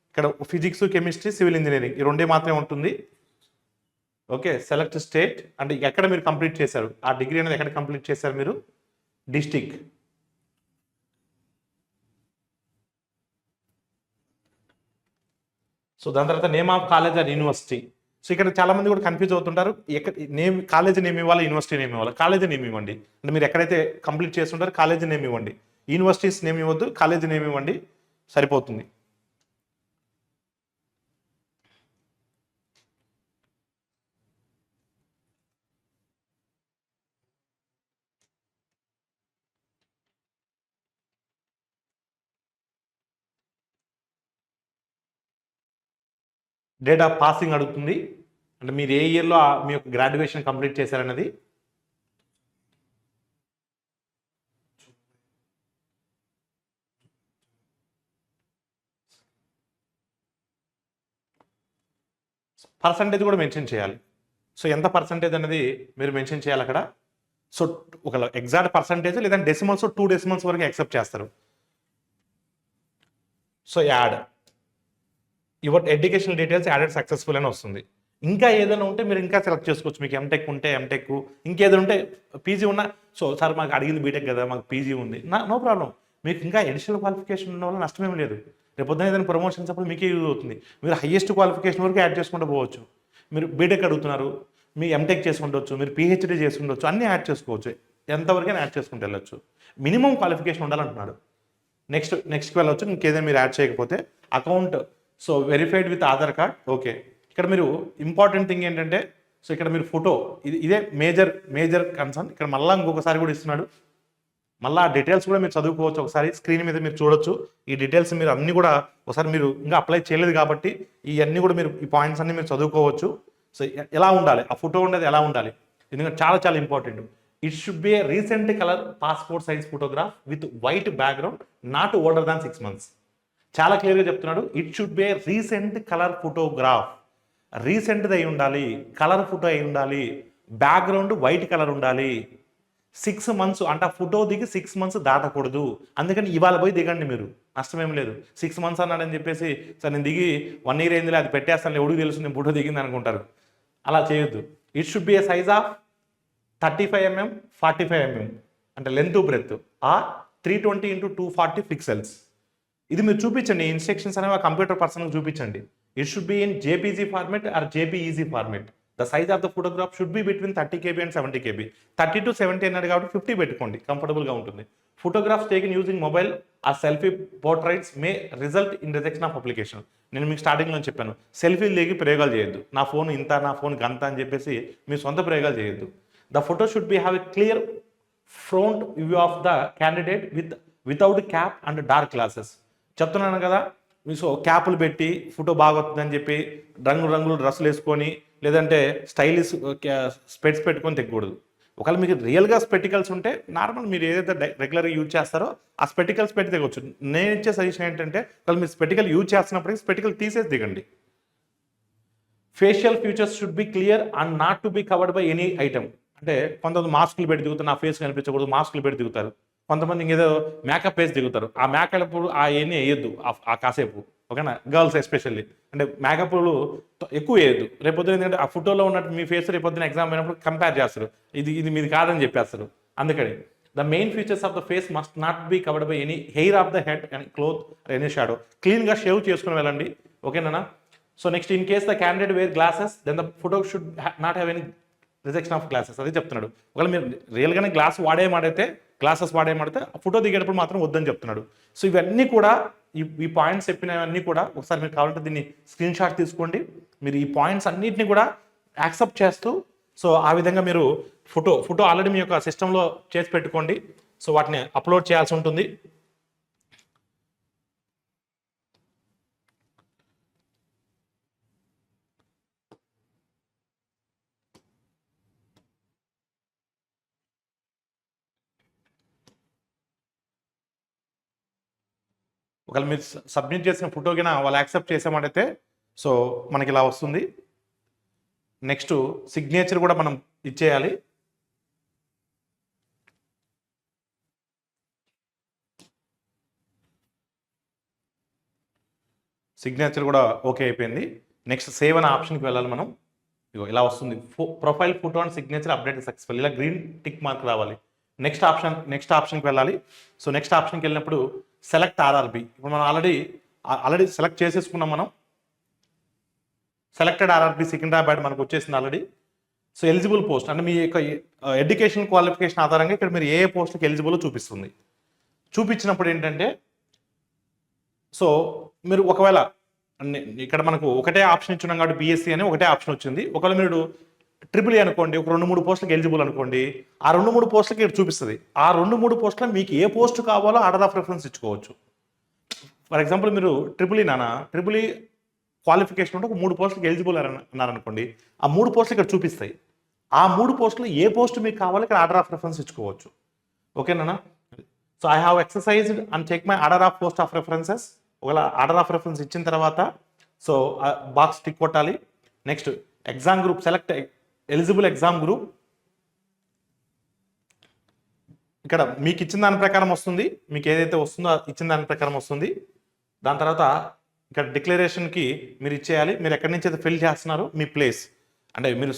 [SPEAKER 1] ఇక్కడ ఫిజిక్స్, కెమిస్ట్రీ, సివిల్ ఇంజనీరింగ్ ఈ రెండే మాత్రమే ఉంటుంది. ఓకే, సెలెక్ట్ స్టేట్ అంటే ఎక్కడ మీరు కంప్లీట్ చేశారు, ఆ డిగ్రీ అనేది ఎక్కడ కంప్లీట్ చేశారు మీరు, డిస్టిక్. సో దాని తర్వాత name of college are university. So ఇక్కడ చాలా మంది కూడా కన్ఫ్యూజ్ అవుతుంటారు, ఎక్కడ నేమ్, కాలేజ్ నేమ్ ఇవ్వాలి, యూనివర్సిటీ నేమ్ ఇవ్వాలి. కాలేజ్ నేమ్ ఇవ్వండి, అంటే మీరు ఎక్కడైతే కంప్లీట్ చేస్తుంటారో కాలేజ్ నేమ్ ఇవ్వండి. యూనివర్సిటీస్ నేమ్ ఇవ్వద్దు, కాలేజ్ నేమ్ ఇవ్వండి, సరిపోతుంది. డేట్ ఆఫ్ పాసింగ్ అడుగుతుంది, అంటే మీరు ఏ ఇయర్లో మీ యొక్క గ్రాడ్యుయేషన్ కంప్లీట్ చేశారన్నది. పర్సంటేజ్ కూడా మెన్షన్ చేయాలి. సో ఎంత పర్సంటేజ్ అనేది మీరు మెన్షన్ చేయాలి అక్కడ. సో ఒక ఎగ్జాక్ట్ పర్సంటేజ్ లేదంటే డెసిమల్స్ 2 డెసిమల్స్ వరకు యాక్సెప్ట్ చేస్తారు. So add your educational details added successful అని వస్తుంది. ఇంకా ఏదైనా ఉంటే మీరు ఇంకా సెలెక్ట్ చేసుకోవచ్చు. మీకు ఎంటెక్ ఉంటే ఎంటెక్, ఇంకేదైనా ఉంటే పీజీ ఉన్నా. సో సార్ మాకు అడిగింది బీటెక్ కదా, మాకు పీజీ ఉంది, నో ప్రాబ్లం. మీకు ఇంకా అడిషనల్ క్వాలిఫికేషన్ ఉన్న వల్ల నష్టమేం లేదు. రేపు పొద్దున ఏదైనా ప్రమోషన్స్ అప్పుడు మీకే యూజ్ అవుతుంది. మీరు హైయెస్ట్ క్వాలిఫికేషన్ వరకు యాడ్ చేసుకుంటూ పోవచ్చు. మీరు బీటెక్ అడుగుతున్నారు, మీ ఎంటెక్ చేసుకుంటవచ్చు, మీరు పిహెచ్డీ చేసుకుంటవచ్చు, అన్నీ యాడ్ చేసుకోవచ్చు. ఎంతవరకైనా యాడ్ చేసుకుంటూ వెళ్ళొచ్చు. Minimum qualification ఉండాలంటున్నాడు. నెక్స్ట్కి వెళ్ళొచ్చు. ఇంకేదైనా మీరు యాడ్ చేయకపోతే account, so verified with Aadhaar card. Okay, ఇక్కడ మీరు ఇంపార్టెంట్ థింగ్ ఏంటంటే, సో ఇక్కడ మీరు ఫోటో, ఇదే మేజర్ కన్సర్న్. ఇక్కడ మళ్ళీ ఇంకొకసారి కూడా ఇస్తున్నాడు. మళ్ళీ ఆ డీటెయిల్స్ కూడా మీరు చదువుకోవచ్చు. ఒకసారి స్క్రీన్ మీద మీరు చూడొచ్చు. ఈ డీటెయిల్స్ మీరు అన్ని కూడా ఒకసారి, మీరు ఇంకా అప్లై చేయలేదు కాబట్టి ఇవన్నీ కూడా మీరు, ఈ పాయింట్స్ అన్ని మీరు చదువుకోవచ్చు. సో ఎలా ఉండాలి, ఆ ఫోటో ఉండేది ఎలా ఉండాలి, ఎందుకంటే చాలా చాలా important. It should be a recent colour passport size photograph with white background, not older than 6 months. చాలా క్లియర్గా చెప్తున్నాడు. It should be a recent colour photograph. రీసెంట్ది అయి ఉండాలి, కలర్ ఫోటో అయి ఉండాలి, బ్యాక్గ్రౌండ్ వైట్ కలర్ ఉండాలి. 6 months అంటే ఆ ఫోటో దిగి 6 months దాటకూడదు. అందుకని ఇవాళ పోయి దిగండి, మీరు నష్టమేం లేదు. 6 months అన్నాడని చెప్పేసి సార్ నేను దిగి 1 year అయిందిలే, అది పెట్టేస్తాను, ఎవడికి తెలుసు నేను ఫోటో దిగింది అనుకుంటారు. అలా చేయొద్దు. It should be A size of 35 mm 45 mm అంటే length breath are 320 x 240 pixels. ఇది మీరు చూపించండి, ఇన్స్ట్రక్షన్స్ అనేవి ఆ కంప్యూటర్ పర్సన్కి చూపించండి. It should be in JPG format or JPEG format. The size of the photograph should be between 30 KB and 70 KB. 30 to 70 అన్నాడు కాబట్టి 50 పెట్టుకోండి, కంఫర్టబుల్గా ఉంటుంది. ఫోటోగ్రాఫ్స్ టేకెన్ యూజింగ్ మొబైల్ ఆ selfie portraits May result in rejection of application. నేను మీకు స్టార్టింగ్లో చెప్పాను, సెల్ఫీలు దిగి ప్రయోగాలు చేయొద్దు. నా ఫోన్ ఇంత, నా ఫోన్ గంత అని చెప్పేసి మీ సొంత ప్రయోగాలు చేయొద్దు. The photo should be have a clear front view of the candidate without cap and dark glasses. చెప్తున్నాను కదా, సో క్యాపులు పెట్టి ఫోటో బాగా వస్తుందని చెప్పి రంగులు డ్రెస్సులు వేసుకొని, లేదంటే స్టైలిష్ స్పెట్స్ పెట్టుకొని తెగకూడదు. ఒకవేళ మీకు రియల్గా స్పెటికల్స్ ఉంటే నార్మల్ మీరు ఏదైతే రెగ్యులర్గా యూజ్ చేస్తారో ఆ స్పెటికల్స్ పెట్టి దిగవచ్చు. నేను ఇచ్చే సజెషన్ ఏంటంటే, ఒకవేళ మీరు స్పెటికల్ యూజ్ చేస్తున్నప్పటికీ స్పెటికల్ తీసేసి దిగండి. Facial features should be clear and not to be covered by any item. అంటే కొంతమంది మాస్కులు పెట్టి దిగుతారు, నా ఫేస్ కనిపించకూడదు, మాస్కులు పెట్టి దిగుతారు. కొంతమంది ఇంకేదో మేకప్ వేసి దిగుతారు. ఆ మేకప్ ఆ ఏమీ వేయద్దు ఆ కాసేపు, ఓకేనా? గర్ల్స్ ఎస్పెషల్లీ, అంటే మేకప్లు ఎక్కువ వేయద్దు. రేపొద్దున ఎందుకంటే ఆ ఫోటోలో ఉన్నట్టు మీ ఫేస్ రేపొద్దున ఎగ్జామ్ అయినప్పుడు కంపేర్ చేస్తారు, ఇది మీది కాదని చెప్పేస్తారు. అందుకని the main features of the face must not be covered by any hair of the head and cloth any shadow. క్లీన్గా షేవ్ చేసుకుని వెళ్ళండి, ఓకేనా? So next, in case the candidate wear glasses then the photo should not have any rejection of glasses. అది చెప్తున్నాడు. ఒకవేళ మీరు రియల్గానే glasses వాడేమాడితే photo దిగేటప్పుడు మాత్రం వద్దని చెప్తున్నాడు. సో ఇవన్నీ కూడా, ఈ పాయింట్స్ చెప్పినవన్నీ కూడా ఒకసారి మీరు కావాలంటే దీన్ని స్క్రీన్ షాట్ తీసుకోండి. మీరు ఈ పాయింట్స్ అన్నిటిని కూడా యాక్సెప్ట్ చేస్తూ, సో ఆ విధంగా మీరు ఫోటో ఆల్రెడీ మీ యొక్క సిస్టంలో చేసి పెట్టుకోండి. సో వాటిని అప్లోడ్ చేయాల్సి ఉంటుంది. ఒకవేళ మీరు సబ్మిట్ చేసిన ఫోటో కింద వాళ్ళు యాక్సెప్ట్ చేసామంటే సో మనకి ఇలా వస్తుంది. నెక్స్ట్ సిగ్నేచర్ కూడా మనం ఇచ్చేయాలి. సిగ్నేచర్ కూడా ఓకే అయిపోయింది. నెక్స్ట్ సేవ్ అనే ఆప్షన్కి వెళ్ళాలి మనం. ఇగో ఇలా వస్తుంది, profile photo and signature update successful, ఇలా గ్రీన్ టిక్ మార్క్ రావాలి. నెక్స్ట్ ఆప్షన్కి వెళ్ళాలి. సో నెక్స్ట్ ఆప్షన్కి వెళ్ళినప్పుడు సెలెక్ట్ ఆర్ఆర్బి. ఇప్పుడు మనం ఆల్రెడీ సెలెక్ట్ చేసేసుకున్నాం మనం. సెలెక్టెడ్ ఆర్ఆర్బి సికింద్రాబాద్ మనకు వచ్చేసింది ఆల్రెడీ. సో ఎలిజిబుల్ పోస్ట్ అంటే మీ యొక్క ఎడ్యుకేషన్ క్వాలిఫికేషన్ ఆధారంగా ఇక్కడ మీరు ఏ పోస్ట్కి ఎలిజిబుల్ చూపిస్తుంది. చూపించినప్పుడు ఏంటంటే సో మీరు ఒకవేళ ఇక్కడ మనకు ఒకటే ఆప్షన్ ఇచ్చున్నాం కాబట్టి బీఎస్సీ అని ఒకటే ఆప్షన్ వచ్చింది. ఒకవేళ మీరు ట్రిపుల్ అనుకోండి, ఒక 2-3 పోస్టులకు ఎలిజిబుల్ అనుకోండి, ఆ 2-3 పోస్టులకి ఇక్కడ చూపిస్తుంది. ఆ 2-3 పోస్టులో మీకు ఏ పోస్ట్ కావాలో ఆర్డర్ ఆఫ్ రెఫరెన్స్ ఇచ్చుకోవచ్చు. ఫర్ ఎగ్జాంపుల్ మీరు ట్రిపుల్ ఈ క్వాలిఫికేషన్ ఉంటే ఒక 3 పోస్టులకు ఎలిజిబుల్ అన్నారనుకోండి, ఆ 3 పోస్టులు ఇక్కడ చూపిస్తాయి. ఆ 3 పోస్టులు ఏ పోస్ట్ మీకు కావాలో ఇక్కడ ఆర్డర్ ఆఫ్ రెఫరెన్స్ ఇచ్చుకోవచ్చు. ఓకేనా? So I have exercised and check my order of post of references. ఒకవేళ ఆర్డర్ ఆఫ్ రెఫరెన్స్ ఇచ్చిన తర్వాత సో బాక్స్ టిక్ కొట్టాలి. Next exam group, select eligible exam group. ఇక్కడ మీకు ఇచ్చిన దాని ప్రకారం వస్తుంది, మీకు ఏదైతే వస్తుందో ఇచ్చిన దాని ప్రకారం వస్తుంది. దాని తర్వాత ఇక్కడ డిక్లరేషన్కి మీరు ఇచ్చేయాలి, మీరు ఎక్కడి నుంచి అయితే ఫిల్ చేస్తున్నారు మీ ప్లేస్. అంటే మీరు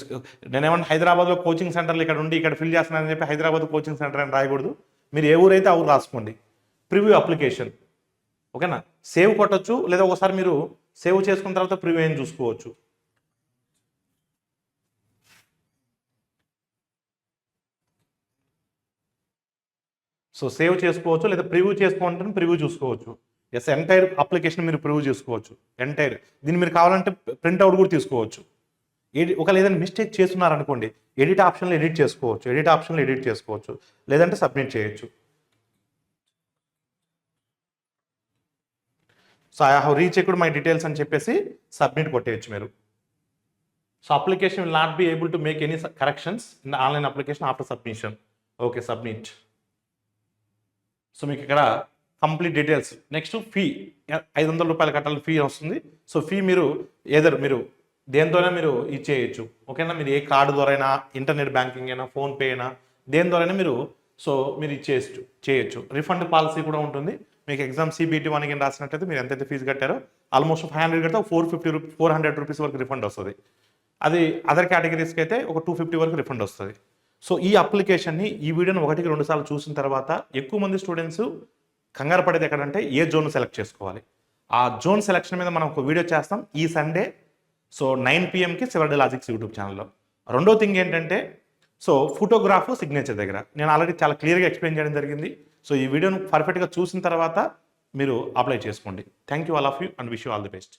[SPEAKER 1] నేనేమన్నా హైదరాబాద్లో కోచింగ్ సెంటర్లు ఇక్కడ ఉండి ఇక్కడ ఫిల్ చేస్తున్నారని చెప్పి హైదరాబాద్ కోచింగ్ సెంటర్ అని రాయకూడదు. మీరు ఏ ఊరైతే ఆ ఊరు రాసుకోండి. Preview application. ఓకేనా? సేవ్ కొట్టచ్చు, లేదా ఒకసారి మీరు సేవ్ చేసుకున్న తర్వాత ప్రివ్యూ అని చూసుకోవచ్చు. సో సేవ్ చేసుకోవచ్చు, లేదా ప్రివ్యూ చేసుకోవాలంటే ప్రివ్యూ చూసుకోవచ్చు. ఎస్, ఎంటైర్ అప్లికేషన్ మీరు ప్రివ్యూ చేసుకోవచ్చు. ఎంటైర్ దీన్ని మీరు కావాలంటే ప్రింట్అవుట్ కూడా తీసుకోవచ్చు. ఒకవేళ ఏదైనా మిస్టేక్ చేస్తున్నారనుకోండి, ఎడిట్ ఆప్షన్లో ఎడిట్ చేసుకోవచ్చు, లేదంటే సబ్మిట్ చేయొచ్చు. So I have రీచెక్డ్ my details అని చెప్పేసి సబ్మిట్ కొట్టేయచ్చు మీరు. So application will not be able to make any corrections in the online application after submission. Okay, submit. So మీకు ఇక్కడ కంప్లీట్ డీటెయిల్స్. నెక్స్ట్ ఫీ, 500 రూపాయలు కట్టాలి ఫీ వస్తుంది. So fee మీరు మీరు దేనితోనే మీరు ఇచ్చేయచ్చు. ఓకేనా? మీరు ఏ కార్డు ద్వారా అయినా, ఇంటర్నెట్ బ్యాంకింగ్ అయినా, ఫోన్పే అయినా, దేని ద్వారా మీరు చేయొచ్చు. రిఫండ్ పాలసీ కూడా ఉంటుంది. మీకు ఎగ్జామ్ CBT 1 కింద రాసినట్టయితే మీరు ఎంతైతే ఫీజు కట్టారో ఆల్మోస్ట్ 500 కడితే 400 రూపీస్ వరకు రిఫండ్ వస్తుంది. అది అదర్ కేటగిరీస్కి అయితే ఒక 250 వరకు రిఫండ్ వస్తుంది. సో ఈ అప్లికేషన్ని, ఈ వీడియోని 1-2 సార్లు చూసిన తర్వాత ఎక్కువ మంది స్టూడెంట్స్ కంగారు పడేది ఎక్కడంటే ఏ జోన్ సెలెక్ట్ చేసుకోవాలి. ఆ జోన్ సెలెక్షన్ మీద మనం ఒక వీడియో చేస్తాం ఈ సండే. సో 9 PM సివర్డే లాజిక్స్ యూట్యూబ్ ఛానల్లో. రెండో థింగ్ ఏంటంటే సో ఫోటోగ్రాఫ్, సిగ్నేచర్ దగ్గర నేను ఆల్రెడీ చాలా క్లియర్గా ఎక్స్ప్లెయిన్ చేయడం జరిగింది. సో ఈ వీడియోను పర్ఫెక్ట్గా చూసిన తర్వాత మీరు అప్లై చేసుకోండి. Thank you all of you and wish you all the best.